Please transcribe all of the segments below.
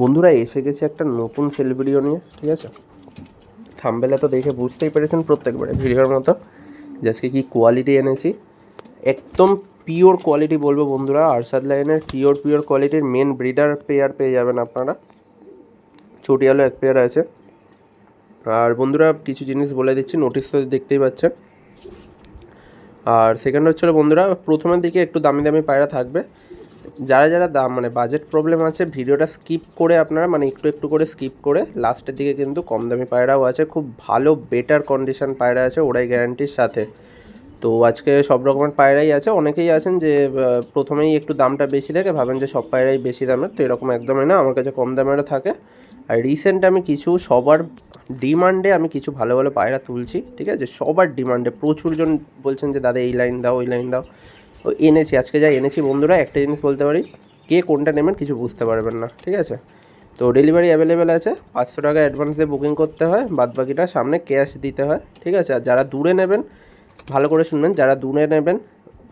বন্ধুরা এসে গেছে একটা নতুন সেল ভিডিও নিয়ে, ঠিক আছে। থাম্বনেলে তো দেখে বুঝতেই পেরেছেন প্রত্যেকবারে ভিডিওর মতো যে আজকে কী কোয়ালিটি এনেছি। একদম পিওর কোয়ালিটি বলবো বন্ধুরা, আরশাদ লাইনের পিওর কোয়ালিটির মেন ব্রিডার পেয়ার পেয়ে যাবেন আপনারা। চটিয়ালো এক পেয়ার আছে। আর বন্ধুরা কিছু জিনিস বলে দিচ্ছি, নোটিস তো দেখতেই পাচ্ছেন। আর সেকেন্ড হচ্ছে বন্ধুরা, প্রথমের দিকে একটু দামি দামি পায়রা থাকবে। যারা দাম মানে বাজেট প্রবলেম আছে ভিডিওটা স্কিপ করে আপনারা মানে একটু করে স্কিপ করে লাস্টের দিকে কিন্তু কম দামি পায়রাও আছে, খুব ভালো বেটার কন্ডিশন পায়রা আছে, ওরাই গ্যারান্টির সাথে। তো আজকে সব রকমের পায়রাই আছে। অনেকেই আছেন যে প্রথমেই একটু দামটা বেশি দেখে ভাবেন যে সব পায়রাই বেশি দামের, তো এরকম একদমই না, আমার কাছে কম দামেরও থাকে। আর রিসেন্ট আমি কিছু সবার ডিমান্ডে আমি কিছু ভালো ভালো পায়রা তুলছি, ঠিক আছে। সবার ডিমান্ডে প্রচুর জন বলছেন যে দাদা এই লাইন দাও ওই লাইন দাও, ও এনেছি। আজকে যা এনেছি বন্ধুরা, একটা জিনিস বলতে পারি, কে কোনটা নেবেন কিছু বুঝতে পারবেন না, ঠিক আছে। তো ডেলিভারি অ্যাভেলেবেল আছে, 500 টাকা অ্যাডভান্স দিয়ে বুকিং করতে হয়, বাদবাকিটা সামনে ক্যাশ দিতে হয়, ঠিক আছে। আর যারা দূরে নেবেন ভালো করে শুনবেন, যারা দূরে নেবেন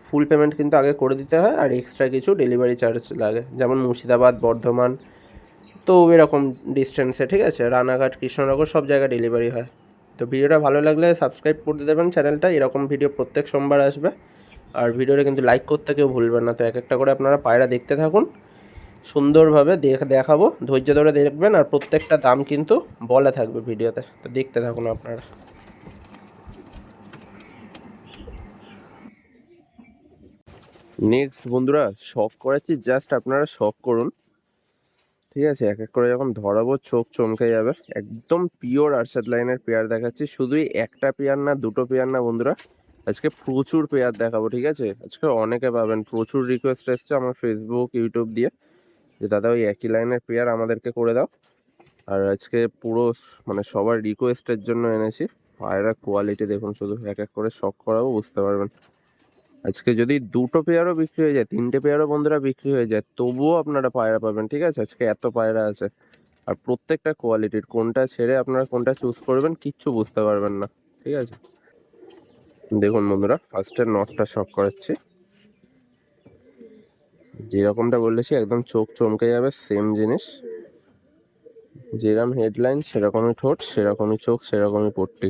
ফুল পেমেন্ট কিন্তু আগে করে দিতে হয়, আর এক্সট্রা কিছু ডেলিভারি চার্জ লাগে, যেমন মুর্শিদাবাদ, বর্ধমান, তো এরকম ডিস্টেন্সে, ঠিক আছে। রানাঘাট, কৃষ্ণনগর সব জায়গায় ডেলিভারি হয়। তো ভিডিওটা ভালো লাগলে সাবস্ক্রাইব করতে দেবেন চ্যানেলটা, এরকম ভিডিও প্রত্যেক সোমবার আসবে। আর ভিডিওটা কিন্তু লাইক করতে কেউ ভুলবেন না। তো এক একটা করে আপনারা পায়রা দেখতে থাকুন, সুন্দরভাবে দেখাবো, ধৈর্য ধরে দেখবেন। আর প্রত্যেকটা দাম কিন্তু বলা থাকবে ভিডিওতে, তো দেখতে থাকুন আপনারা। নেক্সট বন্ধুরা শখ করাচ্ছি, জাস্ট আপনারা শখ করুন, ঠিক আছে। এক এক করে যখন ধরাবো চোখ চমকে যাবে। একদম পিওর আরশাদ লাইনের পেয়ার দেখাচ্ছি, শুধুই একটা পেয়ার না, দুটো পেয়ার না বন্ধুরা, আজকে প্রচুর পেয়ার দেখাবো, ঠিক আছে। আজকে অনেকে পাবেন, প্রচুর রিকোয়েস্ট এসছে আমার ফেসবুক ইউটিউব দিয়ে যে দাদা ওই একই লাইনের পেয়ার আমাদেরকে করে দাও। আর আজকে পুরো মানে সবার রিকোয়েস্টের জন্য এনেছি। পায়রা কোয়ালিটি দেখুন, শুধু এক এক করে শখ করাবো, বুঝতে পারবেন। আজকে যদি দুটো পেয়ারও বিক্রি হয়ে যায়, তিনটে পেয়ারও বন্ধুরা বিক্রি হয়ে যায়, তবুও আপনারা পায়রা পাবেন, ঠিক আছে। আজকে এত পায়রা আছে, আর প্রত্যেকটা কোয়ালিটির, কোনটা ছেড়ে আপনারা কোনটা চুজ করবেন কিচ্ছু বুঝতে পারবেন না, ঠিক আছে। দেখুন বন্ধুরা, ফার্স্টের নটটা শখ করাচ্ছি, যেরকমটা বলেছি একদম চোখ চমকে যাবে, সেম জিনিস, যেরকম হেডলাইন সেরকমই ঠোঁট, সেরকমই চোখ, সেরকমই পট্টি।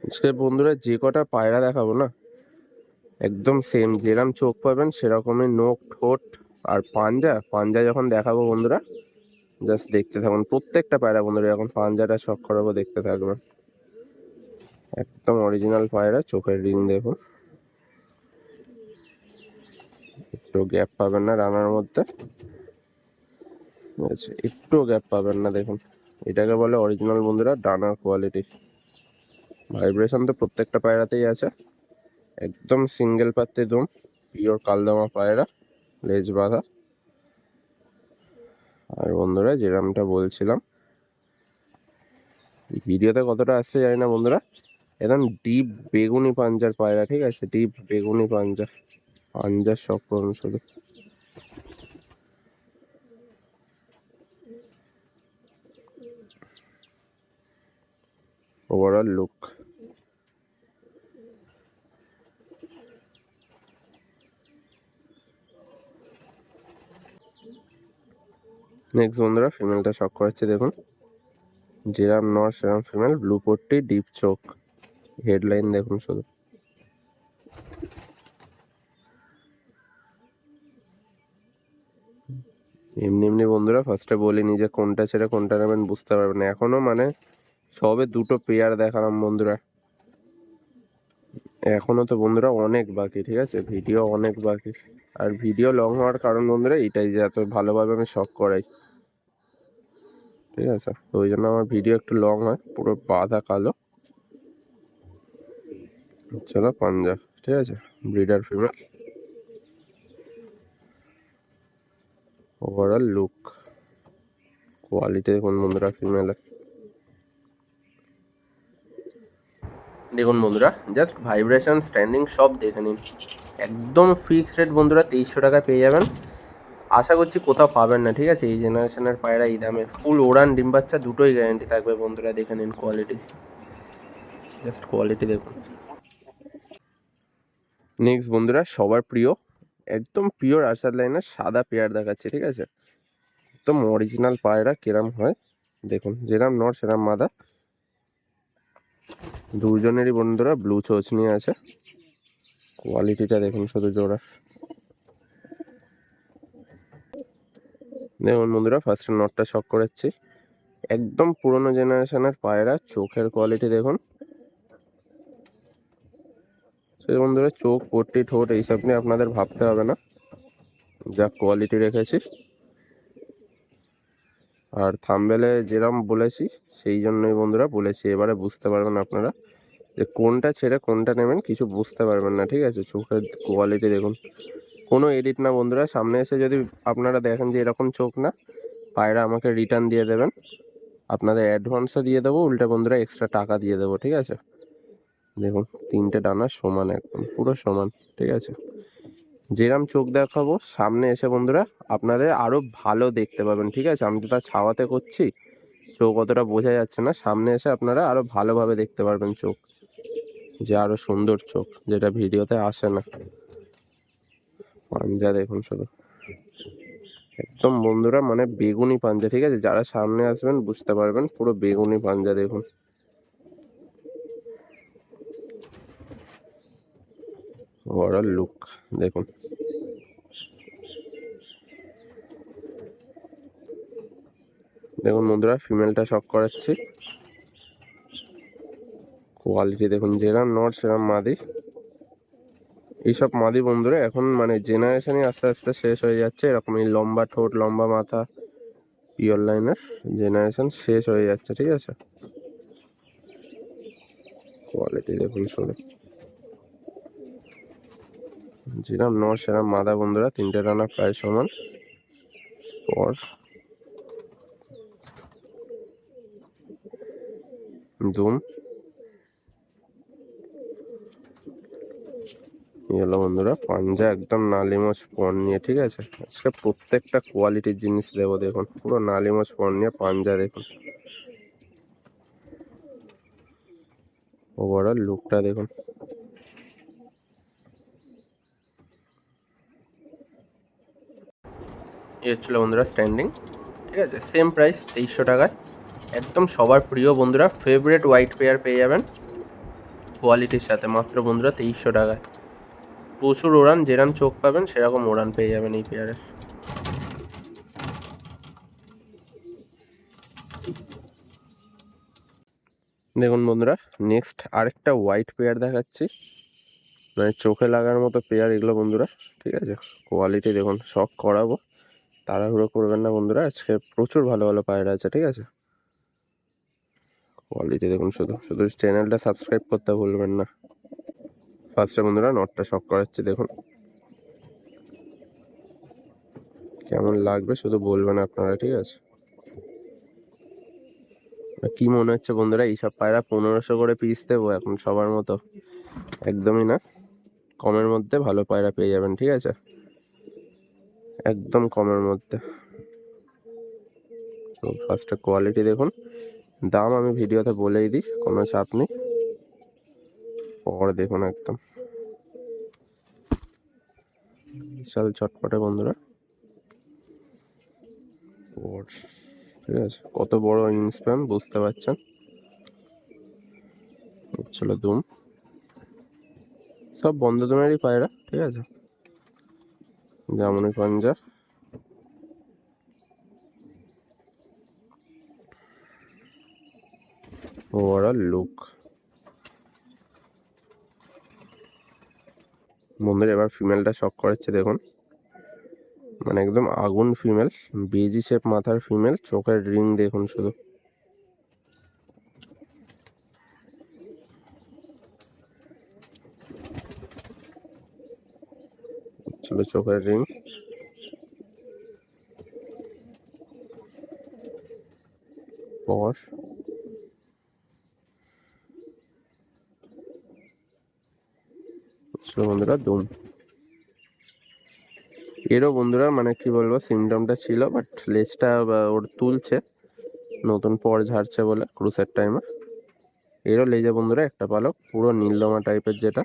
আজকে বন্ধুরা যে কটা পায়রা দেখাবো না, একদম সেম, যেরকম চোখ পাবেন সেরকমই নখ, ঠোঁট আর পাঞ্জা যখন দেখাবো বন্ধুরা, জাস্ট দেখতে থাকুন। প্রত্যেকটা পায়রা বন্ধুরা যখন পাঞ্জাটা শখ করাবো দেখতে থাকবেন। একদম অরিজিনাল পায়রা, চোখের রিং দেখুন, একটু গ্যাপ পাবেন না রানার মধ্যে, আচ্ছা একটু গ্যাপ পাবেন না, দেখুন এটাকে বলে অরিজিনাল বন্ধুরা ডানার কোয়ালিটি। ভাইব্রেশন তো প্রত্যেকটা পায়রাতেই আছে, একদম সিঙ্গেল পাত্তি দুম, পিওর কালদমা পায়রা, লেজ বাঁধা। আর বন্ধুরা যেরকমটা বলছিলাম, ভিডিওতে কতটা আসছে জানি না বন্ধুরা, একদম ডিপ বেগুনি পাঞ্জার পায়রা, ঠিক আছে, ডিপ বেগুনি পাঞ্জার শখ করুন শুধু। ওভারঅল লুক, নেক্সট বন্ধুরা ফিমেলটা শখ করাচ্ছে, দেখুন যেরাম নর সেরাম ফিমেল, ব্লু পট্টি, ডিপ চোখ, হেডলাইন দেখুন শুধু। এমনি বন্ধুরা ফার্স্টে বলিনি যে কোনটা ছেড়ে কোনটা নেবেন বুঝতে পারবেন না, এখনো মানে সবে দুটো পেয়ার দেখালাম বন্ধুরা, এখনো তো বন্ধুরা অনেক বাকি, ঠিক আছে, ভিডিও অনেক বাকি। আর ভিডিও লং হওয়ার কারণ বন্ধুরা এটাই যে এত ভালোভাবে আমি শখ করাই, ঠিক আছে। তো ওই জন্য আমার ভিডিও একটু লং হয়, পুরো বাঁধা কালো। চলো পাঞ্জা, ঠিক আছে, breeder female. Overall look, quality দেখুন বন্ধুরা ফিমেলের, দেখুন বন্ধুরা জাস্ট ভাইব্রেশন, স্ট্যান্ডিং সব দেখে নিন। একদম ফিক্সড রেট বন্ধুরা, 2300 টাকায় পেয়ে যাবেন। আশা করছি কোথাও পাবেন না, ঠিক আছে। এই জেনারেশনের পায়রা এই দামে, ফুল ওড়ান ডিম বাচ্চা দুটোই গ্যারেন্টি থাকবে বন্ধুরা, দেখে নিন কোয়ালিটি, জাস্ট কোয়ালিটি দেখুন। নেক্সট বন্ধুরা সবার প্রিয়, একদম পিওর আরশাদ লাইনের সাদা পেয়ার দেখাচ্ছে, ঠিক আছে। একদম অরিজিনাল পায়রা কিরম হয় দেখুন, যেরাম নর সেরাম মাদা। দুজনেরই বন্ধুরা ব্লু চোচ নিয়ে আছে। কোয়ালিটিটা দেখুন শুধু জোড়া। দেখুন বন্ধুরা, ফার্স্টে নটটা শক করেছি। একদম পুরনো জেনারেশনের পায়রা, চোখের কোয়ালিটি দেখুন। সেই বন্ধুরা চোখ, পট্টি, ঠোঁট এইসব নিয়ে আপনাদের ভাবতে হবে না, যা কোয়ালিটি রেখেছি। আর থাম্বনেলে যেরকম বলেছি সেই জন্যই বন্ধুরা বলেছি, এবারে বুঝতে পারবেন আপনারা যে কোনটা ছেড়ে কোনটা নেবেন, কিছু বুঝতে পারবেন না, ঠিক আছে। চোখের কোয়ালিটি দেখুন, কোনো এডিট না বন্ধুরা। সামনে এসে যদি আপনারা দেখেন যে এরকম চোখ না, পায়রা আমাকে রিটার্ন দিয়ে দেবেন, আপনাদের অ্যাডভান্সও দিয়ে দেবো, উল্টে বন্ধুরা এক্সট্রা টাকা দিয়ে দেবো, ঠিক আছে। দেখুন তিনটে ডানা সমান, একদম পুরো সমান, ঠিক আছে। যেরম চোখ দেখাবো সামনে এসে বন্ধুরা আপনাদের আরও ভালো দেখতে পাবেন, ঠিক আছে। আমি তো তার ছাওয়াতে করছি, চোখ অতটা বোঝা যাচ্ছে না, সামনে এসে আপনারা আরও ভালোভাবে দেখতে পারবেন চোখ, যে আরও সুন্দর চোখ, যেটা ভিডিওতে আসে না। পাঞ্জা দেখুন শুধু, একদম বন্ধুরা মানে বেগুনি পাঞ্জা, ঠিক আছে। যারা সামনে আসবেন বুঝতে পারবেন, পুরো বেগুনি পাঞ্জা দেখুন। ওভারঅল লুক দেখুন। দেখুন বন্ধুরা, ফিমেলটা শক করাচ্ছি। কোয়ালিটি দেখুন, যেরাম নট সেরাম মাদি। এইসব মাদি বন্ধুরা এখন মানে জেনারেশনই আস্তে আস্তে শেষ হয়ে যাচ্ছে। এরকম এই লম্বা ঠোঁট, লম্বা মাথা, পিওর লাইনের জেনারেশন শেষ হয়ে যাচ্ছে, ঠিক আছে। কোয়ালিটি দেখুন শুনে, যেরাম নর সেরাম মাদা বন্ধুরা, তিনটে রানা প্রায় সমান। পর দুম হলো বন্ধুরা পাঞ্জা, একদম নালিমোজ পণ নিয়ে, ঠিক আছে। আজকে প্রত্যেকটা কোয়ালিটির জিনিস দেবো দেখুন, পুরো নালিমোজ পণ নিয়ে পাঞ্জা দেখুন। ওভারঅল লুকটা দেখুন। এই হচ্ছিল বন্ধুরা স্ট্যান্ডিং, ঠিক আছে। সেম প্রাইস 2300 টাকায়, একদম সবার প্রিয় বন্ধুরা, ফেভারিট হোয়াইট পেয়ার পেয়ে যাবেন কোয়ালিটির সাথে, মাত্র বন্ধুরা 2300 টাকায়। প্রচুর ওড়ান, যেরকম চোখ পাবেন সেরকম ওড়ান পেয়ে যাবেন এই পেয়ারের। দেখুন বন্ধুরা, নেক্সট আরেকটা হোয়াইট পেয়ার দেখাচ্ছি, মানে চোখে লাগার মতো পেয়ার এগুলো বন্ধুরা, ঠিক আছে। কোয়ালিটি দেখুন, শখ করাবো, তাড়াহুড়ো করবেন না বন্ধুরা, আজকে প্রচুর ভালো ভালো পায়রা আছে, ঠিক আছে। কোয়ালিটি দেখুন শুধু, শুধু চ্যানেলটা সাবস্ক্রাইব করতে ভুলবেন না। ফার্স্টে বন্ধুরা নটটা শখ করাচ্ছি, দেখুন কেমন লাগবে শুধু বলবেন আপনারা, ঠিক আছে। কি মনে হচ্ছে বন্ধুরা, এইসব পায়রা 1500 করে পিস দেবো এখন সবার মতো? একদমই না, কমের মধ্যে ভালো পায়রা পেয়ে যাবেন, ঠিক আছে, একদম কমের মধ্যে। তো ফার্স্টে কোয়ালিটি দেখুন, দাম আমি ভিডিওতে বলেই দিই, কোনো চাপ নেই। পর দেখুন একদম বিশাল চটপটে বন্ধুরা, ঠিক আছে। কত বড় ইনস্প্যাম বুঝতে পারছেন। চলো দুম, সব বন্ধ দুমেরই পায়রা, ঠিক আছে। জামুনি পাঞ্জা, ওভারঅল লুক বন্ধুরা। এবার ফিমেলটা শক করাচ্ছে দেখুন, মানে একদম আগুন ফিমেল, বেজি শেপ মাথার ফিমেল, চোখের রিং দেখুন শুধু। ছিল চোখের রিং, পর ছিল বন্ধুরা দুম। এরও বন্ধুরা মানে কি বলবো, সিমটমটা ছিল, বাট লেজটা ওর তুলছে, নতুন পর ঝাড়ছে বলে ক্রুসের টাইমে। এরও লেজে বন্ধুরা একটা পালক, পুরো নীলদমা টাইপের, যেটা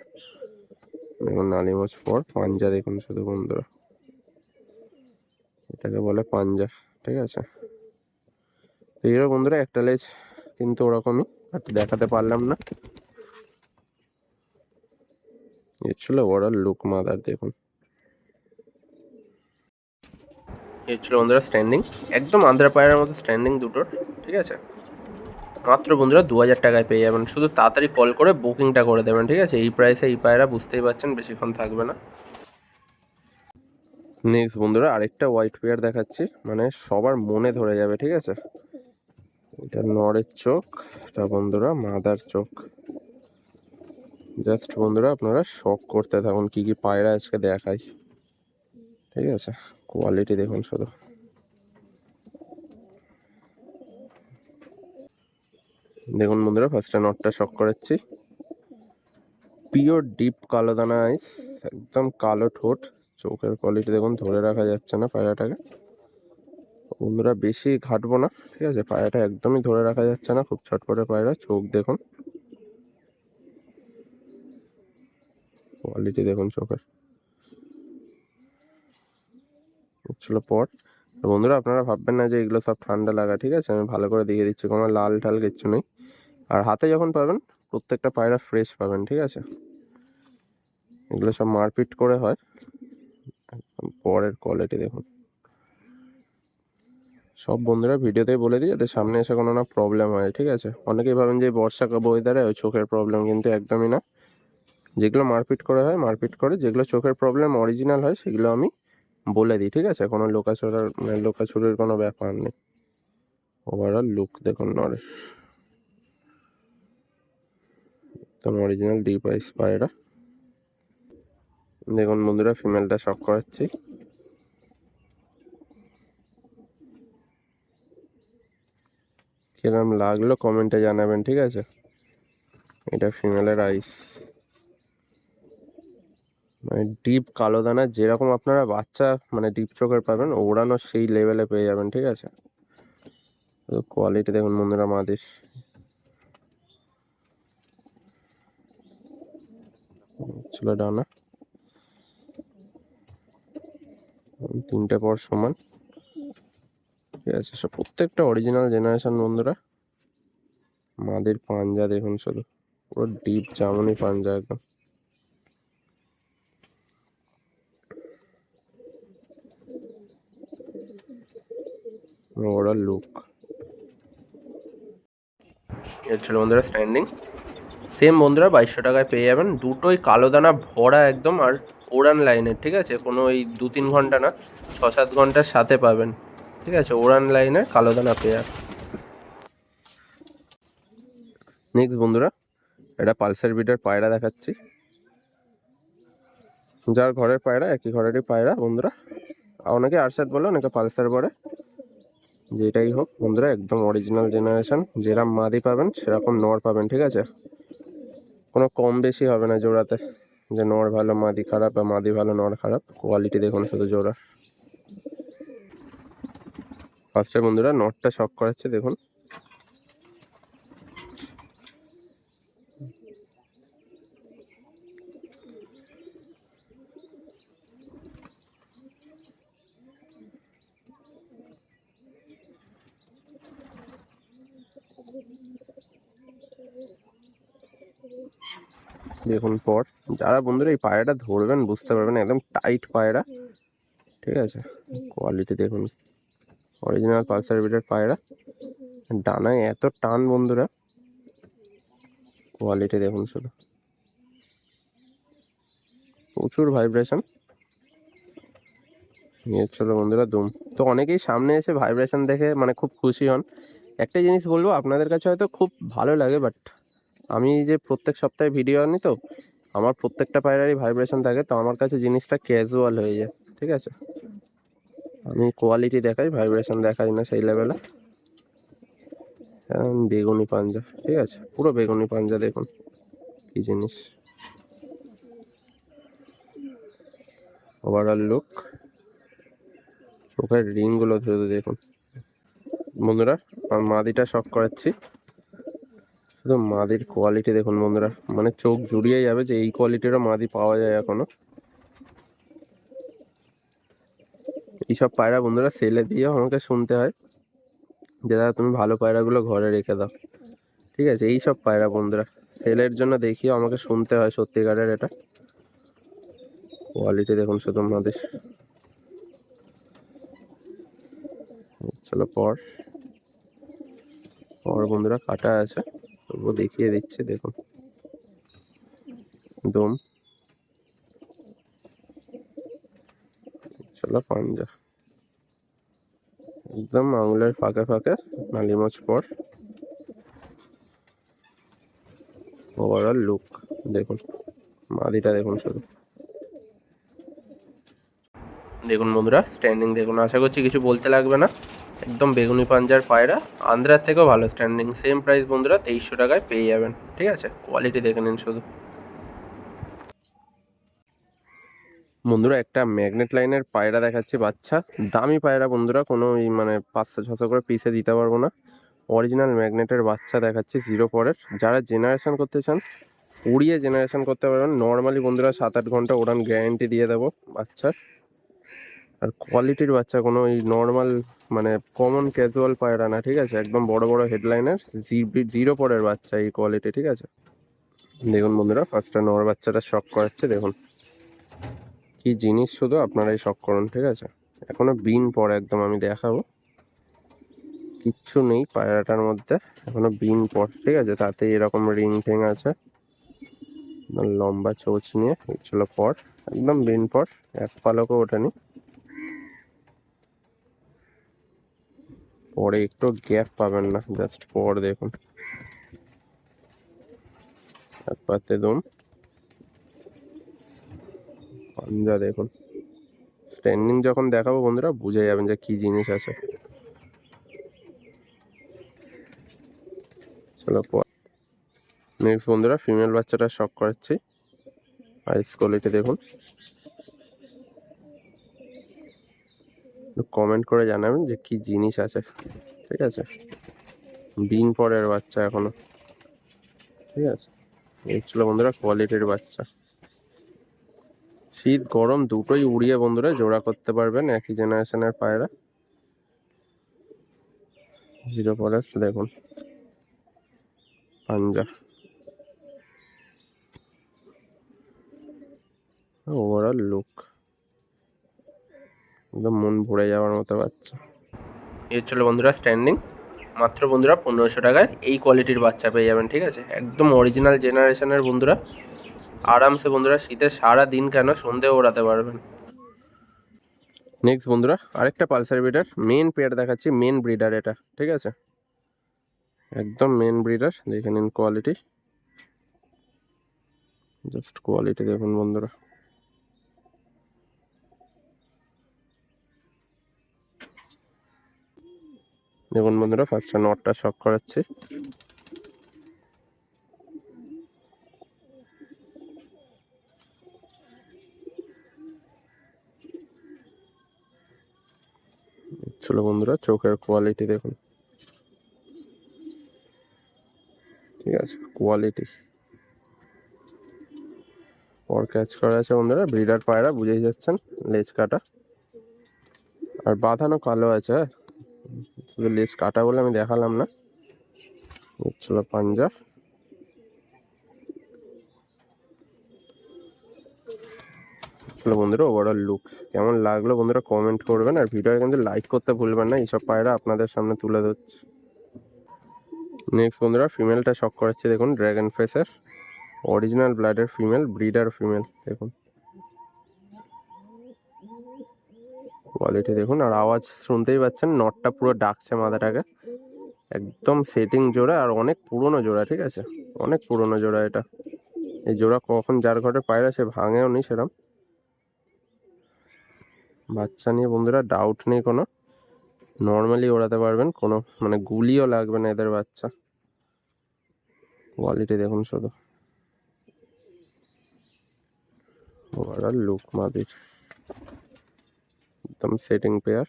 দেখুন নালিমোজ পর। পাঞ্জা দেখুন শুধু বন্ধুরা, এটাকে বলে পাঞ্জা। ঠিক আছে। তো এরও বন্ধুরা একটা লেজ কিন্তু ওরকমই, আর দেখাতে পারলাম না। এর ছিল ওভারঅল লুক মাদার দেখুন। এর ছিল বন্ধুরা স্ট্যান্ডিং, একদম আন্ধ্রা পায়রার মতো স্ট্যান্ডিং দুটোর। ঠিক আছে, মাত্র বন্ধুরা 2000 টাকায় পেয়ে যাবেন। শুধু তাড়াতাড়ি কল করে বুকিংটা করে দেবেন। ঠিক আছে, এই প্রাইসে এই পায়রা বুঝতেই পারছেন বেশিক্ষণ থাকবে না। নেক্সট বন্ধুরা আরেকটা হোয়াইট পেয়ার দেখাচ্ছি, মানে সবার মনে ধরে যাবে। ঠিক আছে, এটা নরের চোখ, এটা বন্ধুরা মাদার চোখ। জাস্ট বন্ধুরা আপনারা শক করতে থাকুন কি কি পায়রা আজকে দেখাই। ঠিক আছে, কোয়ালিটি দেখুন শুধু। দেখুন বন্ধুরা, ফার্স্টে নটটা শক করাচ্ছি। পিওর ডিপ কালো দানা আইস, একদম কালো ঠোঁট, চোখের কোয়ালিটি দেখুন, ধরে রাখা যাচ্ছে না পায়রাটাকে। বন্ধুরা বেশি ঘাটবো না। ঠিক আছে, পায়রাটা একদমই ধরে রাখা যাচ্ছে না, খুব ছটপটে পায়রা। চোখ দেখুন, কোয়ালিটি দেখুন চোখের। ছিল পট। তো বন্ধুরা আপনারা ভাববেন না যে এগুলো সব ঠান্ডা লাগা। ঠিক আছে, আমি ভালো করে দেখিয়ে দিচ্ছি, কোনো লাল ঠাল কিচ্ছু নেই। আর হাতে যখন পাবেন প্রত্যেকটা পায়রা ফ্রেশ পাবেন। ঠিক আছে, এগুলো সব মারপিট করে হয়। পরের কোয়ালিটি দেখুন। সব বন্ধুরা ভিডিওতেই বলে দিই যাতে সামনে এসে কোনো না প্রবলেম হয়। ঠিক আছে, অনেকেই ভাবেন যে বর্ষাকাল ওয়েদারে ওই চোখের প্রবলেম, কিন্তু একদমই না। যেগুলো মারপিট করে হয় মারপিট করে, যেগুলো চোখের প্রবলেম অরিজিনাল হয় সেগুলো আমি বলে দিই। ঠিক আছে, কোনো লোকাচোরার মানে লোকাচুরির কোনো ব্যাপার নেই। ওভারঅল লুক দেখুন নরের, একদম অরিজিনাল ডিপ আইস পায়রা। দেখুন বন্ধুরা ফিমেলটা শক করাচ্ছি। কিরম লাগলো কমেন্টে জানাবেন। ঠিক আছে, এটা ফিমেলের আইস, মানে ডিপ কালো দানা, যেরকম আপনারা বাচ্চা মানে ডিপ চোখের পাবেন ওড়ানো সেই লেভেলে পেয়ে যাবেন। ঠিক আছে, কোয়ালিটি দেখুন বন্ধুরা মাদির। ছিল ডানা, তিনটে পর সমান। ঠিক আছে, সব প্রত্যেকটা অরিজিনাল জেনারেশন বন্ধুরা। মাদির পাঞ্জা দেখুন শুধু, পুরো ডিপ জামুনি পাঞ্জা একদম। Overall look. এর ছিল বন্ধুরা স্ট্যান্ডিং, সেম বন্ধুরা 2200 টাকায় পেয়ে যাবেন। দুটোই কালো দানা ভরা একদম, আর ওড়ান লাইনের। ঠিক আছে, কোনো ওই 2-3 ঘন্টা না, 6-7 ঘন্টার সাথে পাবেন। ঠিক আছে, ওড়ান লাইনের কালো দানা পেয়ার। নেক্সট বন্ধুরা এটা পালসার বিটের পায়রা দেখাচ্ছি। যার ঘরের পায়রা একই ঘরেরই পায়রা বন্ধুরা। অনেকে আরশাদ বলে, অনেকে পালসার বলে, যেটাই হোক বন্ধুরা একদম অরিজিনাল জেনারেশন। যেরকম মাদি পাবেন সেরকম নর পাবেন। ঠিক আছে, কোনো কম বেশি হবে না জোড়াতে, যে নর ভালো মাদি খারাপ বা মাদি ভালো নর খারাপ। কোয়ালিটি দেখুন শুধু জোড়া। ফার্স্টে বন্ধুরা নটটা শক করাচ্ছে দেখুন। দেখুন পর, যারা বন্ধুরা এই পায়রাটা ধরবেন বুঝতে পারবেন, একদম টাইট পায়রা। ঠিক আছে, কোয়ালিটি দেখুন, অরিজিনাল পালসার বিটের পায়রা। ডানায় এত টান বন্ধুরা, কোয়ালিটি দেখুন শুধু, প্রচুর ভাইব্রেশন। নিয়ে চলো বন্ধুরা দুম। তো অনেকেই সামনে এসে ভাইব্রেশন দেখে মানে খুব খুশি হন। একটা জিনিস বলবো, আপনাদের কাছে হয়তো খুব ভালো লাগে, বাট আমি যে প্রত্যেক সপ্তাহে ভিডিও আনি, তো আমার প্রত্যেকটা পায়রারই ভাইব্রেশন থাকে, তো আমার কাছে জিনিসটা ক্যাজুয়াল হয়ে যায়। ঠিক আছে, আমি কোয়ালিটি দেখাই, ভাইব্রেশন দেখাই না সেই লেভেলে। বেগুনি পাঞ্জা। ঠিক আছে, পুরো বেগুনি পাঞ্জা দেখুন কি জিনিস। ওভারঅল লুক, চোখের রিংগুলো ধরে দেখুন বন্ধুরা। আমার মাদিটা শক করাচ্ছি, শুধু মাদির কোয়ালিটি দেখুন বন্ধুরা, মানে চোখ জুড়িয়ে যাবে যে এই কোয়ালিটিরও মাদি পাওয়া যায় এখনো। এইসব পায়রা বন্ধুরা সেলে দিয়েও আমাকে শুনতে হয় যে দাদা তুমি ভালো পায়রাগুলো ঘরে রেখে দাও, ঠিক আছে। এইসব পায়রা বন্ধুরা সেলের জন্য দেখিও আমাকে শুনতে হয় সত্যিকারের। এটা কোয়ালিটি দেখুন শুধু আমাদের। চলো পর বন্ধুরা কাটা আছে, তবুও দেখিয়ে দিচ্ছি দেখুন। দম, চলো পাঞ্জা, একদম আঙুলের ফাঁকে ফাঁকে নালিমচ পর। ওভারঅল লুক দেখুন, মাদিটা দেখুন শুধু। দেখুন বন্ধুরা স্ট্যান্ডিং দেখুন, আশা করছি কিছু বলতে লাগবে না। একদম বেগুনি পাঞ্জার পায়রা, আন্ধ্রার থেকেও ভালো স্ট্যান্ডিং। সেম প্রাইস বন্ধুরা 2300 টাকায় পেয়ে যাবেন, ঠিক আছে। কোয়ালিটি দেখে নিন শুধু। বন্ধুরা একটা ম্যাগনেট লাইনের পায়রা দেখাচ্ছি বাচ্চা, দামি পায়রা বন্ধুরা, কোনো মানে 500-600 করে পিসে দিতে পারবো না। অরিজিনাল ম্যাগনেটের বাচ্চা দেখাচ্ছি 0 পরের। যারা জেনারেশন করতে চান উড়িয়ে জেনারেশন করতে পারবেন। নর্মালি বন্ধুরা 7-8 ঘন্টা ওড়ান গ্যারেন্টি দিয়ে দেবো বাচ্চার। আর কোয়ালিটির বাচ্চা, কোনো এই নর্মাল মানে কমন ক্যাজুয়াল পায়রা না, ঠিক আছে। একদম বড় বড় হেডলাইনের 0 পরের বাচ্চা এই কোয়ালিটি, ঠিক আছে। দেখুন বন্ধুরা ফার্স্টটা নর বাচ্চাটা শক করাচ্ছে দেখুন কি জিনিস, শুধু আপনারাই শক করুন, ঠিক আছে। এখনো বিন পরে একদম আমি দেখাবো, কিচ্ছু নেই পায়রাটার মধ্যে, এখনো বিন পর, ঠিক আছে। তাতে এরকম রিং টিং আছে, লম্বা চোচ নিয়ে ছিল পর, একদম বিন পর, এক পালকও ওঠেনি। পরে একটু গ্যাপ পাবেন না, জাস্ট পর দেখুন, এক পাতে দম, পাঞ্জা দেখুন। স্ট্যান্ডিং যখন দেখাবো বন্ধুরা বুঝে যাবেন যে কি জিনিস আছে। চলো পর নেক্সট বন্ধুরা ফিমেল বাচ্চাটা শক করাচ্ছি। আইস কোয়ালিটি দেখুন, কমেন্ট করে জানাবেন যে কি জিনিস আছে, ঠিক আছে। বিন পরের বাচ্চা এখনো, ঠিক আছে। এই ছিল বন্ধুরা কোয়ালিটির বাচ্চা। শীত গরম দুটোই উড়িয়ে বন্ধুরা জোড়া করতে পারবেন, একই জেনারেশনের পায়রা। 0 পরের দেখুন পাঞ্জা, ওভারঅল লুক একদম মন ভরে যাওয়ার মতো বাচ্চা। এই ছিল বন্ধুরা স্ট্যান্ডিং, মাত্র বন্ধুরা 1500 টাকায় এই কোয়ালিটির বাচ্চা পেয়ে যাবেন, ঠিক আছে। একদম অরিজিনাল জেনারেশনের বন্ধুরা, আরামসে বন্ধুরা শীতে সারা দিন কেন সন্ধেও ওড়াতে পারবেন। নেক্সট বন্ধুরা আরেকটা পালসার ব্রিডার মেন পেয়ার দেখাচ্ছি, মেন ব্রিডার এটা, ঠিক আছে। একদম মেন ব্রিডার, দেখে নিন কোয়ালিটি, জাস্ট কোয়ালিটি দেখুন বন্ধুরা। দেখুন বন্ধুরা ফার্স্টটা নটটা শক করাচ্ছি। চলো বন্ধুরা চোখের কোয়ালিটি দেখুন, ঠিক আছে। কোয়ালিটি পর ক্যাচ করা আছে বন্ধুরা, ব্রিডার পায়রা বুঝেই যাচ্ছেন, লেজ কাটা আর বাঁধানো কালো আছে, শুধু লেজ কাটা বলে আমি দেখালাম না। চলো পাঞ্জা, চলো বন্ধুরা ওভারঅল লুক কেমন লাগলো বন্ধুরা কমেন্ট করবেন, আর ভিডিও কিন্তু লাইক করতে ভুলবেন না, এইসব পায়রা আপনাদের সামনে তুলে ধরছি। নেক্সট বন্ধুরা ফিমেলটা শক করাচ্ছে দেখুন, ড্রাগন ফেসের অরিজিনাল ব্লাডের ফিমেল, ব্রিডার ফিমেল দেখুন, কোয়ালিটি দেখুন। আর আওয়াজ শুনতেই পাচ্ছেন, নটটা পুরো ডাকছে মাথাটাকে, একদম সেটিং জোড়া আর অনেক পুরনো জোড়া, ঠিক আছে। অনেক পুরনো জোড়া এটা, এই জোড়া কখন যার ঘরে পায়রা সে ভাঙেও নি সেরম। বাচ্চা নিয়ে বন্ধুরা ডাউট নেই কোনো, নর্মালি ওড়াতে পারবেন, কোনো মানে গুলিও লাগবে না এদের বাচ্চা। কোয়ালিটি দেখুন শুধু, ওভারঅল লুক মাদির একদম সেটিং পেয়ার।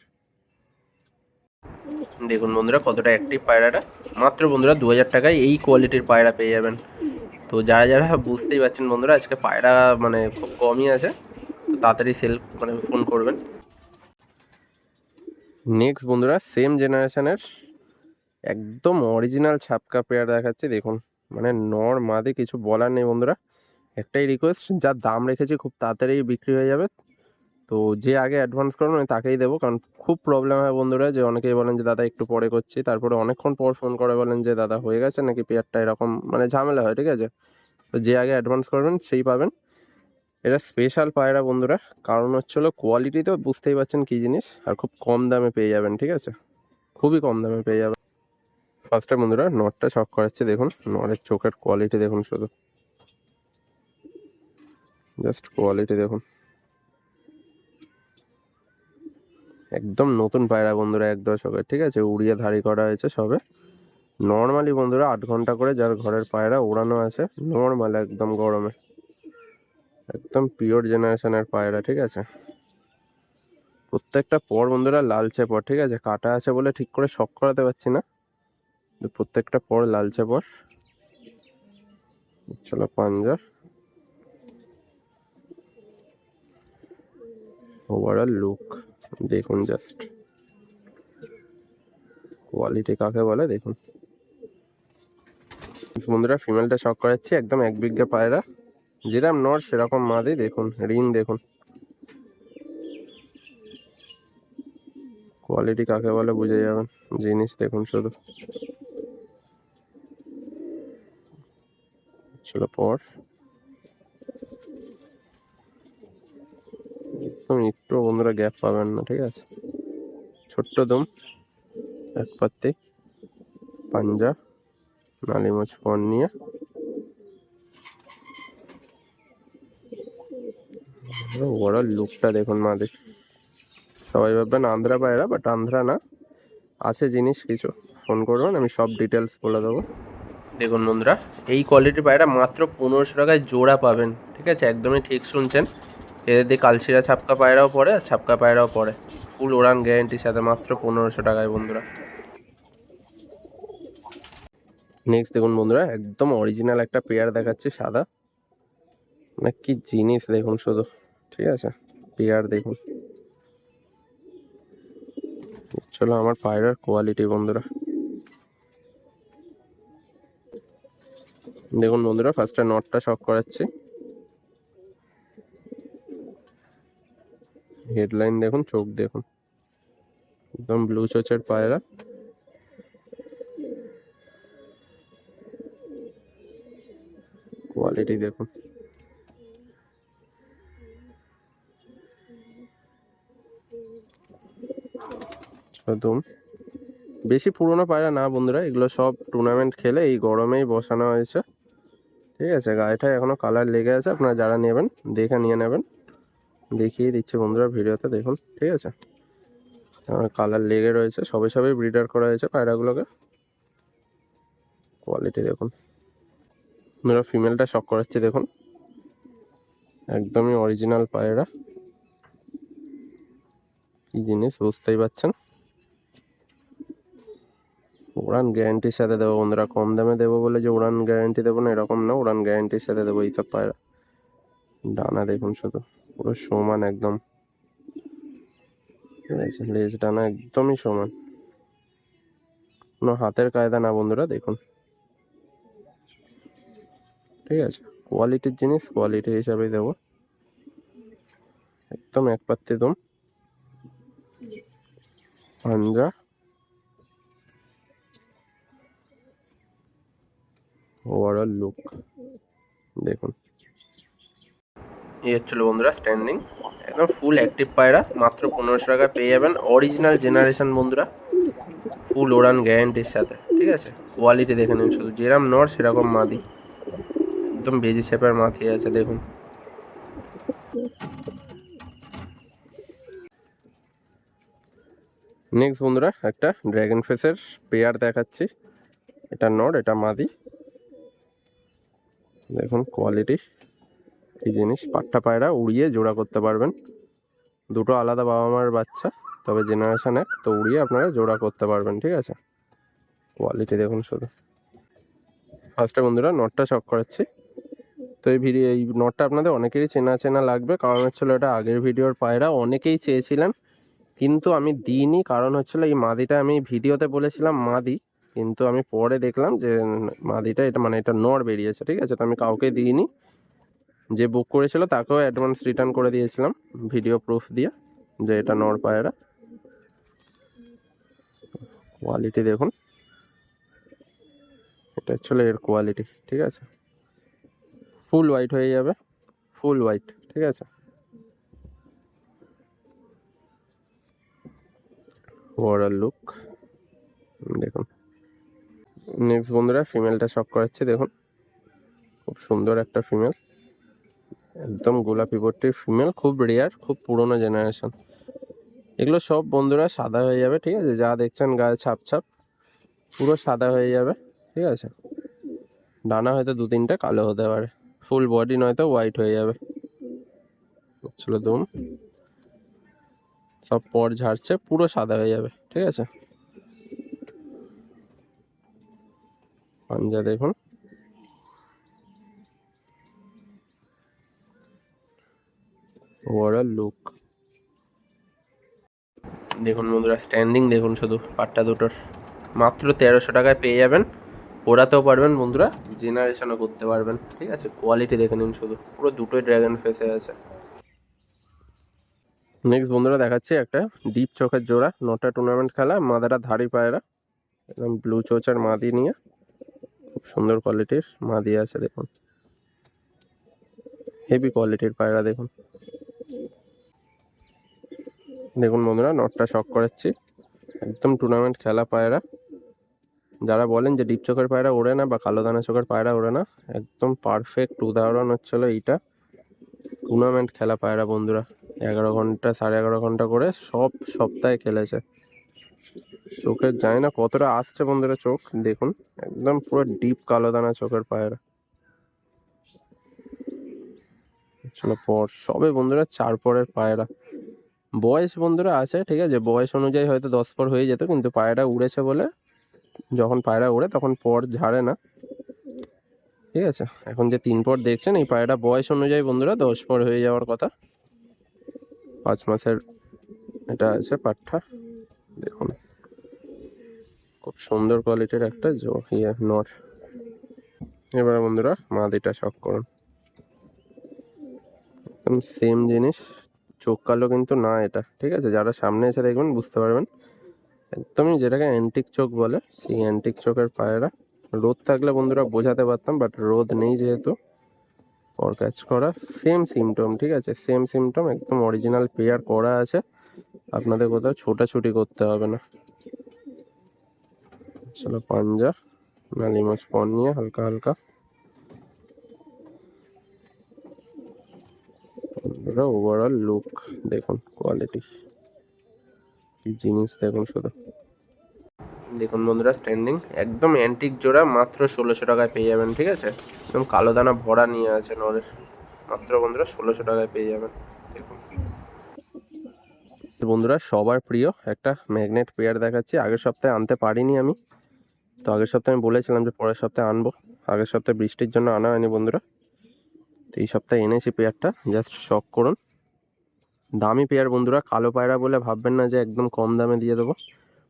দেখুন বন্ধুরা কতটা অ্যাক্টিভ পায়রাটা, মাত্র বন্ধুরা 2000 টাকায় এই কোয়ালিটির পায়রা পেয়ে যাবেন। তো যারা যারা বুঝতেই পারছেন বন্ধুরা আজকে পায়রা মানে খুব কমই আছে, তো তাড়াতাড়ি সেল মানে ফোন করবেন। নেক্সট বন্ধুরা সেম জেনারেশনের একদম অরিজিনাল ছাপকা পেয়ার দেখাচ্ছি দেখুন, মানে নর মাদে কিছু বলার নেই বন্ধুরা। একটাই রিকোয়েস্ট, যা দাম রেখেছি খুব তাড়াতাড়ি বিক্রি হয়ে যাবে, তো যে আগে অ্যাডভান্স করবেন আমি তাকেই দেবো। কারণ খুব প্রবলেম হয় বন্ধুরা, যে অনেকেই বলেন যে দাদা একটু পরে করছি, তারপরে অনেকক্ষণ পর ফোন করে বলেন যে দাদা হয়ে গেছে নাকি পেয়ারটা, এরকম মানে ঝামেলা হয়, ঠিক আছে। তো যে আগে অ্যাডভান্স করবেন সেই পাবেন। এটা স্পেশাল পায়রা বন্ধুরা, কারণ হচ্ছিল কোয়ালিটি তো বুঝতেই পারছেন কী জিনিস, আর খুব কম দামে পেয়ে যাবেন, ঠিক আছে, খুবই কম দামে পেয়ে যাবেন। ফার্স্টে বন্ধুরা নটটা শক করাচ্ছে দেখুন, নরের চোখের কোয়ালিটি দেখুন, শুধু জাস্ট কোয়ালিটি দেখুন, একদম নতুন পায়রা বন্ধুরা, 1 দশকের, ঠিক আছে, উড়িয়ে ধাড়ি করা হয়েছে সবে। নর্মালি বন্ধুরা 8 ঘন্টা করে যার ঘরের পায়রা ওড়ানো আছে, নর্মাল একদম গরমে, একদম পিওর জেনারেশনের পায়রা, ঠিক আছে। প্রত্যেকটা পর বন্ধুরা লালচে পর, ঠিক আছে, কাটা আছে বলে ঠিক করে শক করাতে পারছি না, প্রত্যেকটা পর লালচে পর। চলো পাঞ্জা, ওভারঅল লুক দেখুন, জাস্ট কোয়ালিটি কাকে বলে দেখুন বন্ধুরা। ফিমেলটা শক করাচ্ছি, একদম 1 বিঘা পায়রা, যেরকম নর সেরকম মাদি, দেখুন রিং দেখুন, কোয়ালিটি কাকে বলে বুঝে যাবেন, জিনিস দেখুন শুধু। চলো পর, একদম একটু বন্ধুরা গ্যাপ পাবেন না, ঠিক আছে, ছোট্ট দম, এক পাত্তি, পাঞ্জা, নালিমোচ পর নিয়ে, ওভারঅল লুকটা দেখুন মাদের। সবাই ভাববেন আন্ধ্রা পায়রা, বাট আন্ধ্রা না, আছে জিনিস কিছু, ফোন করবেন আমি সব ডিটেলস বলে দেবো। দেখুন বন্ধুরা, এই কোয়ালিটির পায়রা মাত্র 1500 টাকায় জোড়া পাবেন, ঠিক আছে, একদমই ঠিক শুনছেন। এদের দিয়ে কালশিরা ছাপকা পায়রাও পড়ে আর ছাপকা পায়রাও পড়ে, ফুল ওড়ান গ্যারেন্টির সাথে, মাত্র 1500 টাকায় বন্ধুরা। নেক্সট দেখুন বন্ধুরা, একদম অরিজিনাল একটা পেয়ার দেখাচ্ছি সাদা, মানে কি জিনিস দেখুন শুধু, ঠিক আছে, পেয়ার দেখুন। চলো আমার পায়রার কোয়ালিটি বন্ধুরা দেখুন বন্ধুরা, ফার্স্টে নটটা শক করাচ্ছি, হেডলাইন দেখুন, চোখ দেখুন, একদম ব্লু চোচের পায়রা, কোয়ালিটি দেখুন। একদম বেশি পুরোনো পায়রা না বন্ধুরা, এগুলো সব টুর্নামেন্ট খেলে এই গরমেই বসানো হয়েছে, ঠিক আছে। গায়েটায় এখনো কালার লেগে আছে, আপনারা যারা নেবেন দেখে নিয়ে নেবেন, দেখিয়ে দিচ্ছি বন্ধুরা ভিডিওতে দেখুন, ঠিক আছে, কালার লেগে রয়েছে, সবে সবে ব্রিডার করা হয়েছে পায়রাগুলোকে, কোয়ালিটি দেখুন বন্ধুরা। ফিমেলটা শক করাচ্ছি দেখুন, একদমই অরিজিনাল পায়রা, কি জিনিস বুঝতেই পারছেন। উড়ান গ্যারান্টির সাথে দেবো বন্ধুরা, কম দামে দেবো বলে যে উড়ান গ্যারান্টি দেবো না এরকম না, উড়ান গ্যারান্টির সাথে দেবো এইসব পায়রা। ডানা দেখুন শুধু, পুরো সমান একদম, ঠিক আছে, লেজ ডানা একদমই সমান, কোনো হাতের কায়দা না বন্ধুরা, দেখুন, ঠিক আছে। কোয়ালিটির জিনিস কোয়ালিটি হিসাবেই দেবো, একদম এক পাত্তি দম, পাঞ্জা, ওভারঅল লুক দেখুন। এই হচ্ছিল বন্ধুরা স্ট্যান্ডিং, একদম ফুল অ্যাক্টিভ পায়রা, মাত্র 1500 টাকা পেয়ে যাবেন, অরিজিনাল জেনারেশন বন্ধুরা, ফুল ওড়ান গ্যারেন্টির সাথে, ঠিক আছে। কোয়ালিটি দেখে নিন শুধু, যেরকম নর সেরকম মাদি, একদম বেজি শেপের মাথি আছে দেখুন। নেক্সট বন্ধুরা একটা ড্র্যাগন ফেসের পেয়ার দেখাচ্ছি, এটা নর এটা মাদি, দেখুন কোয়ালিটি, এই জিনিস পাট্টা পায়রা উড়িয়ে জোড়া করতে পারবেন, দুটো আলাদা বাবা মার বাচ্চা, তবে জেনারেশন এক, তো উড়িয়ে আপনারা জোড়া করতে পারবেন, ঠিক আছে, কোয়ালিটি দেখুন শুধু। ফার্স্টে বন্ধুরা নটটা শক করাচ্ছি, তো এই নটটা আপনাদের অনেকেরই চেনা চেনা লাগবে, কারণ হচ্ছিল এটা আগের ভিডিওর পায়রা, অনেকেই চেয়েছিলেন, কিন্তু আমি দিইনি, কারণ হচ্ছিল এই মাদিটা আমি ভিডিওতে বলেছিলাম মাদি, কিন্তু আমি পরে দেখলাম যে মাদিটা এটা মানে এটা নর বেরিয়েছে, ঠিক আছে। তো আমি কাউকে দিইনি, যে বুক করেছিল তাকেও অ্যাডভান্স রিটার্ন করে দিয়েছিলাম ভিডিও প্রুফ দিয়ে যে এটা নর পায়রা। কোয়ালিটি দেখুন, এটা অ্যাকচুয়ালি এর কোয়ালিটি, ঠিক আছে। ফুল হোয়াইট হয়ে যাবে, ফুল হোয়াইট, ঠিক আছে। ওভারঅল লুক দেখুন। নেক্সট বন্ধুরা ফিমেলটা শক করাচ্ছে, দেখুন খুব সুন্দর একটা ফিমেল, একদম গোলাপি বটির ফিমেল, খুব রেয়ার, খুব পুরোনো জেনারেশন। এগুলো সব বন্ধুরা সাদা হয়ে যাবে, ঠিক আছে। যা দেখছেন গায়ে ছাপ ছাপ পুরো সাদা হয়ে যাবে, ঠিক আছে। ডানা হয়তো 2-3টে কালো হতে পারে, ফুল বডি নয়তো হোয়াইট হয়ে যাবে। ছিল দুম, সব পর ঝাড়ছে, পুরো সাদা হয়ে যাবে, ঠিক আছে। পাঞ্জা দেখুন, ওভারঅল লুক দেখুন বন্ধুরা। স্ট্যান্ডিং দেখুন শুধু পাট্টা দুটোর, মাত্র 1300 টাকায় পেয়ে যাবেন। ওড়াতেও পারবেন বন্ধুরা, জেনারেশনও করতে পারবেন, ঠিক আছে। কোয়ালিটি দেখে নিন শুধু, পুরো দুটোই ড্র্যাগন ফেসে আছে। নেক্সট বন্ধুরা দেখাচ্ছি একটা ডিপ চোখের জোড়া, নটা টুর্নামেন্ট খেলা, মাদারা ধাড়ি পায়রা, একদম ব্লু চোচার মাদি নিয়ে, খুব সুন্দর কোয়ালিটির মাদি আছে দেখুন, হেভি কোয়ালিটির পায়রা দেখুন। দেখুন বন্ধুরা নটটা শক করাচ্ছি, একদম টুর্নামেন্ট খেলা পায়রা। যারা বলেন যে ডিপ চোখের পায়রা ওড়ে না বা কালো দানা চোখের পায়রা ওড়ে না, একদম পারফেক্ট উদাহরণ হচ্ছিল এইটা। টুর্নামেন্ট খেলা পায়রা বন্ধুরা, 11 ঘন্টা 11.5 ঘন্টা করে সব সপ্তাহে খেলেছে। চোখের যায় না কতটা আসছে বন্ধুরা চোখ দেখুন, একদম পুরো ডিপ কালো দানা চোখের পায়রা। চলো পর সবে বন্ধুরা 4 পরের পায়রা, বয়স বন্ধুরা আছে, ঠিক আছে। বয়স অনুযায়ী হয়তো 10 পর হয়ে যেত, কিন্তু পায়রা উড়েছে বলে, যখন পায়রা উড়ে তখন পর ঝাড়ে না, ঠিক আছে। এখন যে 3 পর দেখছেন এই পায়রা বয়স অনুযায়ী বন্ধুরা 10 পর হয়ে যাওয়ার কথা। 5 মাসের এটা আছে পাঠা দেখুন, খুব সুন্দর কোয়ালিটির একটা নর। এবারে বন্ধুরা মাদিটা শক করুন, একদম সেম জিনিস, চোখ কালো কিন্তু না এটা, ঠিক আছে। যারা সামনে এসে দেখবেন বুঝতে পারবেন, একদমই যেটাকে অ্যান্টিক চোখ বলে সেই অ্যান্টিক চোখের পায়রা। রোদ থাকলে বন্ধুরা বোঝাতে পারতাম, বাট রোদ নেই যেহেতু পর ক্যাচ করা। সেম সিমটম, ঠিক আছে, সেম সিমটম, একদম অরিজিনাল পেয়ার করা আছে, আপনাদের কোথাও ছোটাছুটি করতে হবে না। চলো পাঞ্জা নালিমাছ পন নিয়ে হালকা হালকা, ওভারঅল লুক দেখুন, কোয়ালিটি কি জিনিস দেখুন শুধু। দেখুন বন্ধুরা স্ট্যান্ডিং একদম অ্যান্টিক জোড়া, মাত্র 1600 টাকায় পেয়ে যাবেন, ঠিক আছে। একদম কালো দানা ভরা নিয়ে আছে নরের, মাত্র বন্ধুরা 1600 টাকায় পেয়ে যাবেন দেখুন। বন্ধুরা সবার প্রিয় একটা ম্যাগনেট পেয়ার দেখাচ্ছি, আগের সপ্তাহে আনতে পারিনি আমি, তো আগের সপ্তাহে আমি বলেছিলাম যে পরের সপ্তাহে আনবো, আগের সপ্তাহে বৃষ্টির জন্য আনা হয়নি বন্ধুরা। তো এই সপ্তাহে এনেছি পেয়ারটা, জাস্ট শক করুন। দামি পেয়ার বন্ধুরা, কালো পায়রা বলে ভাববেন না যে একদম কম দামে দিয়ে দেবো,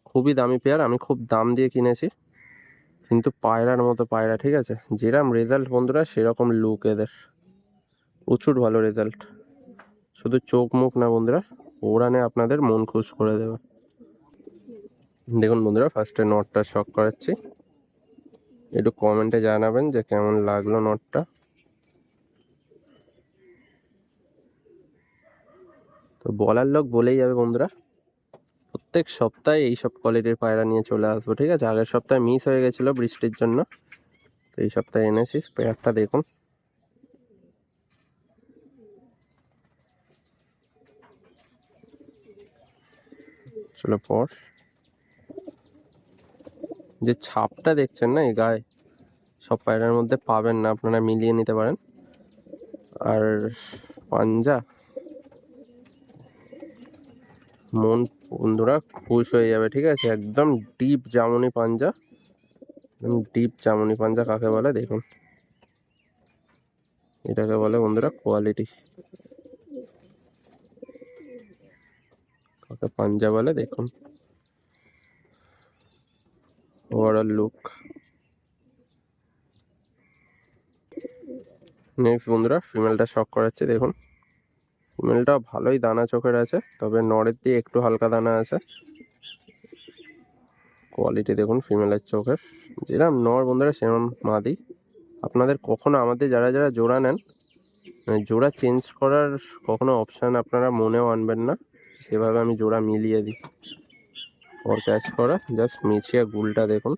খুবই দামি পেয়ার, আমি খুব দাম দিয়ে কিনেছি, কিন্তু পায়রার মতো পায়রা, ঠিক আছে। যেরকম রেজাল্ট বন্ধুরা সেরকম লুক এদের, প্রচুর ভালো রেজাল্ট। শুধু চোখ মুখ না বন্ধুরা, ওড়ানে আপনাদের মন খুশ করে দেবে। দেখুন বন্ধুরা ফার্স্টে নটটা শক করাচ্ছি, একটু কমেন্টে জানাবেন যে কেমন লাগলো নটটা। তো বলার লোক বলেই যাবে বন্ধুরা, প্রত্যেক সপ্তাহে এইসব কোয়ালিটির পায়রা নিয়ে চলে আসবো, ঠিক আছে। আগের সপ্তাহে মিস হয়ে গেছিলো বৃষ্টির জন্য, তো এই সপ্তাহে এনেছি পেয়ারটা দেখুন। চলো পর, যে ছাপটা দেখছেন না এই গায়ে, সব পায়রার মধ্যে পাবেন না, আপনারা মিলিয়ে নিতে পারেন। আর পাঞ্জা, মন বন্ধুরা খুশ হয়ে যাবে, ঠিক আছে। একদম ডিপ জামুনি পাঞ্জা, একদম ডিপ জামুনি পাঞ্জা কাকে বলে দেখুন, এটাকে বলে বন্ধুরা কোয়ালিটি, পাঞ্জা বলে, দেখুন ওভারঅল লুক। নেক্সট বন্ধুরা ফিমেলটা শক করাচ্ছে, দেখুন ফিমেলটা ভালোই দানা চোখের আছে, তবে নরের দিয়ে একটু হালকা দানা আছে। কোয়ালিটি দেখুন ফিমেলের চোখের, যেরকম নর বন্ধুরা সেরকম মাদি। আপনাদের কখনো আমাদের যারা যারা জোড়া নেন, মানে জোড়া চেঞ্জ করার কখনো অপশান আপনারা মনেও আনবেন না। যেভাবে আমি জোড়া মিলিয়ে দিই, ওর ক্যাচ করা, জাস্ট মিছিয়া গুলটা দেখুন,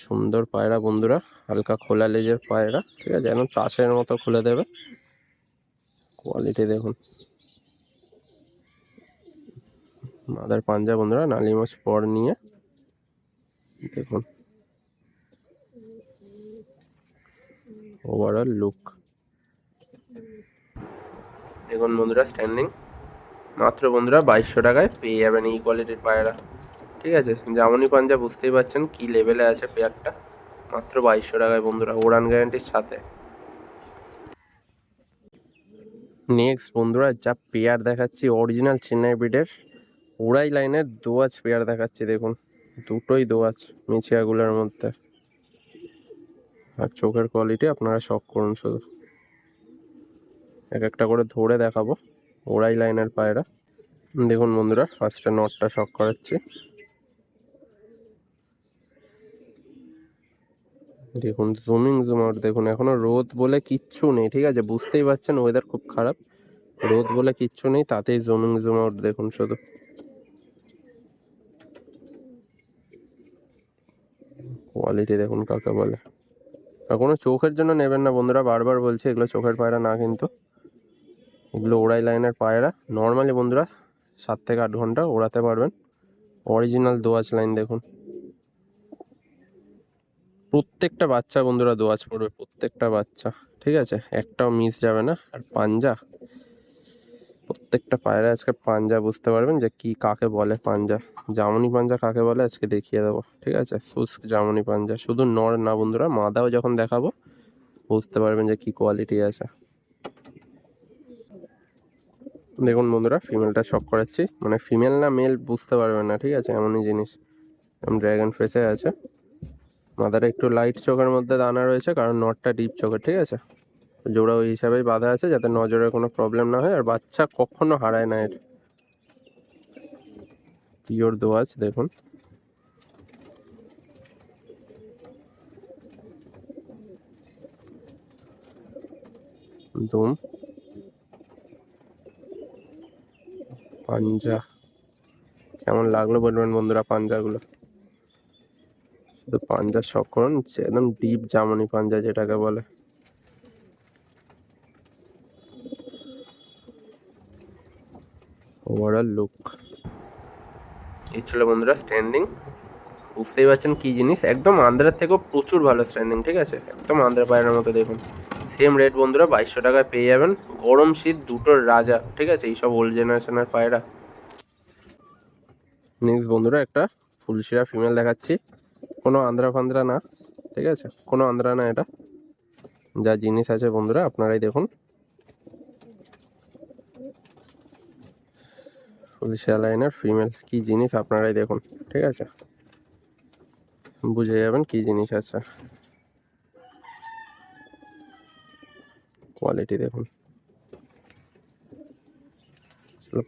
সুন্দর পায়রা বন্ধুরা, হালকা খোলা লেজের পায়রা, ঠিক আছে, একদম তাসের মতো খুলে দেবে। কোয়ালিটি দেখুন, মাদার পাঞ্জা বন্ধুরা, নালিমো স্পর নিয়ে দেখুন ওভারঅল লুক। দেখুন বন্ধুরা স্ট্যান্ডিং, মাত্র বন্ধুরা 2200 টাকায় পেয়ে যাবেন এই কোয়ালিটির পায়রা, ঠিক আছে। জামনি পাঞ্জা বুঝতেই পারছেন কি লেভেলে আছে পেয়ারটা, মাত্র 2200 টাকায় বন্ধুরা, ওড়ান গ্যারান্টির সাথে। নেক্সট বন্ধুরা যা পেয়ার দেখাচ্ছি, অরিজিনাল চেন্নাই ব্রিডের উড়াই লাইনের দোয়াজ পেয়ার দেখাচ্ছি, দেখুন দুটোই দোয়াজ মিছিয়াগুলোর মধ্যে। আর চোখের কোয়ালিটি আপনারা শক করুন, শুধু এক একটা করে ধরে দেখাবো। ওড়াই লাইনের পায়রা দেখুন বন্ধুরা, ফার্স্টে নটটা শক করাচ্ছি, দেখুন জুমিং জুম আউট দেখুন, এখনো রোদ বলে কিচ্ছু নেই, ঠিক আছে, বুঝতেই পারছেন ওয়েদার খুব খারাপ, রোদ বলে কিচ্ছু নেই, তাতেই জুমিং জুম আউট দেখুন শুধু। কোয়ালিটি দেখুন কাকে বলে। আর কোনো চোখের জন্য নেবেন না বন্ধুরা, বারবার বলছি এগুলো চোখের পায়রা না, কিন্তু এগুলো ওড়াই লাইনের পায়রা। নর্মালি বন্ধুরা 7 থেকে 8 ঘন্টা ওড়াতে পারবেন। অরিজিনাল দোয়াজ লাইন দেখুন, প্রত্যেকটা বাচ্চা বন্ধুরা দোয়াজ পড়বে, প্রত্যেকটা বাচ্চা, ঠিক আছে, একটাও মিস যাবে না। আর পাঞ্জা, প্রত্যেকটা পায়রা আজকে পাঞ্জা বুঝতে পারবেন যে কি কাকে বলে পাঞ্জা, জামনি পাঞ্জা কাকে বলে আজকে দেখিয়ে দেবো, ঠিক আছে। শুষ্ক জামনি পাঞ্জা, শুধু নর না বন্ধুরা, মাদাও যখন দেখাবো বুঝতে পারবেন যে কি কোয়ালিটি আছে। দেখুন বন্ধুরা ফিমেলটা শক করাচ্ছি, মানে ফিমেল না মেল বুঝতে পারবেন না, ঠিক আছে, এমনই জিনিস। ড্র্যাগন ফেসে আছে, মাদারে একটু লাইট চোখের মধ্যে দানা রয়েছে, কারণ নটটা ডিপ চোখের, ঠিক আছে। জোড়া ওই হিসাবেই বাঁধা আছে যাতে নজরের কোনো প্রবলেম না হয়, আর বাচ্চা কখনো হারায় না এর। পিওর দোয়াজ দেখুন, দুম পাঞ্জা কেমন লাগলো বলবেন বন্ধুরা, পাঞ্জাগুলো শুধু পাঞ্জা শক করুন, একদম ডিপ জামনি পাঞ্জা যেটাকে বলে। ওভারঅল লুক এই ছিল বন্ধুরা স্ট্যান্ডিং, বুঝতেই পারছেন কি জিনিস, একদম আন্ধ্রার থেকেও প্রচুর ভালো স্ট্যান্ডিং, ঠিক আছে, একদম আন্ধ্রা পায়রার মতো দেখুন। সেম রেট বন্ধুরা 2200 টাকায় পেয়ে যাবেন, গরম শীত দুটোর রাজা, ঠিক আছে, এইসব ওল্ড জেনারেশনের পায়রা। নেক্সট বন্ধুরা একটা ফুলশিরা ফিমেল দেখাচ্ছি, কোনো আন্ধ্রা ফান্দ্রা না, ঠিক আছে, কোনো আন্ধ্রা না, এটা যা জিনিস আছে বন্ধুরা আপনারাই দেখুন। ফুলশিরা লাইনের ফিমেল কি জিনিস আপনারাই দেখুন, ঠিক আছে, বুঝে যাবেন কি জিনিস আছে। কোয়ালিটি দেখুন,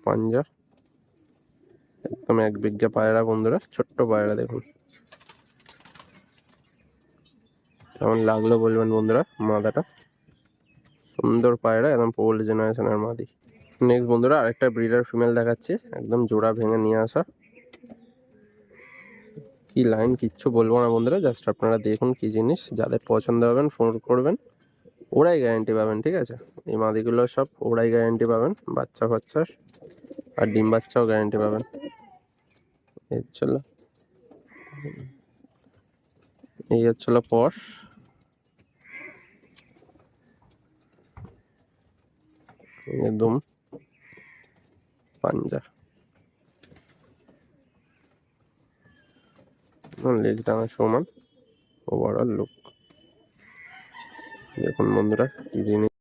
পাঞ্জা একদম এক বিঘা পায়রা বন্ধুরা, ছোট্ট পায়রা দেখুন। কেমন লাগলো বলবেন বন্ধুরা, মাদাটা সুন্দর পায়রা, একদম ওল্ড জেনারেশনের মাদি। নেক্সট বন্ধুরা আরেকটা ব্রিডার ফিমেল দেখাচ্ছি, একদম জোড়া ভেঙে নিয়ে আসা, কি লাইন কিচ্ছু বলবো না বন্ধুরা, জাস্ট আপনারা দেখুন কি জিনিস, যাদের পছন্দ হবেন ফোন করবেন, ওরাই গ্যারেন্টি পাবেন, ঠিক আছে। এই মাদিগুলো সব ওরাই গ্যারেন্টি পাবেন, বাচ্চা ফাচ্চার আর ডিম বাচ্চাও গ্যারেন্টি পাবেন। এই হচ্ছিল পর, একদম পাঞ্জা, লেজ ডাঙা সমান, ওভারঅল লুক দেখুন বন্ধুরা কি জিনিস।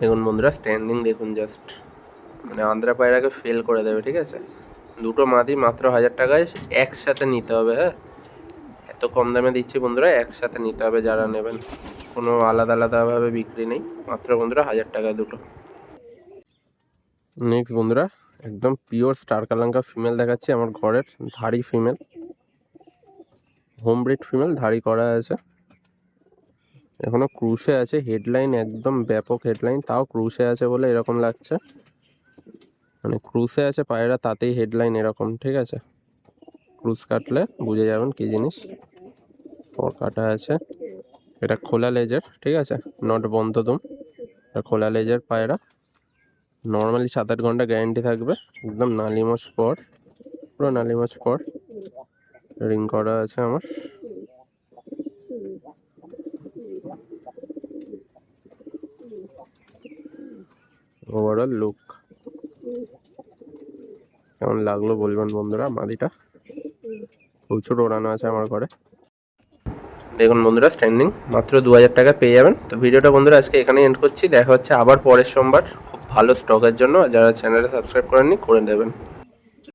দেখুন বন্ধুরা স্ট্যান্ডিং দেখুন, জাস্ট মানে আন্দ্রা পায়রাকে ফেল করে দেবে, ঠিক আছে। দুটো মাদি মাত্র 1000 টাকায় একসাথে নিতে হবে। হ্যাঁ, এত কম দামে দিচ্ছি বন্ধুরা, একসাথে নিতে হবে যারা নেবেন, কোনো আলাদা আলাদাভাবে বিক্রি নেই, মাত্র বন্ধুরা 1000 টাকায় দুটো। নেক্সট বন্ধুরা একদম পিওর স্টার কালাঙ্কা ফিমেল দেখাচ্ছি, আমার ঘরের ধাড়ি ফিমেল, হোম ব্রিড ফিমেল, ধাড়ি করা আছে, এখনো ক্রুশে আছে, হেডলাইন একদম ব্যাপক হেডলাইন, তাও ক্রুশে আছে বলে এরকম লাগছে, মানে ক্রুশে আছে পায়রা তাতেই হেডলাইন এরকম, ঠিক আছে। ক্রুশ কাটলে বুঝে যাবেন কি জিনিস। পর কাটা আছে, এটা খোলা লেজের, ঠিক আছে, নট বন্ধ দুম, এটা খোলা লেজের পায়রা, নর্মালি 7-8 ঘন্টা গ্যারেন্টি থাকবে, একদম নালিমো স্পট, পুরো নালিমো স্পট, রিং করা আছে আমার। ওভারঅল লুক কেমন লাগলো বলবেন বন্ধুরা। মাদিটা প্রচুর ওড়ানো আছে আমার ঘরে। দেখুন বন্ধুরা স্ট্যান্ডিং মাত্র 2000 টাকা পেয়ে যাবেন। তো ভিডিওটা বন্ধুরা আজকে এখানে এন্ড করছি, দেখা হচ্ছে আবার পরের সোমবার খুব ভালো স্টকের জন্য। যারা চ্যানেলে সাবস্ক্রাইব করেননি করে দেবেন।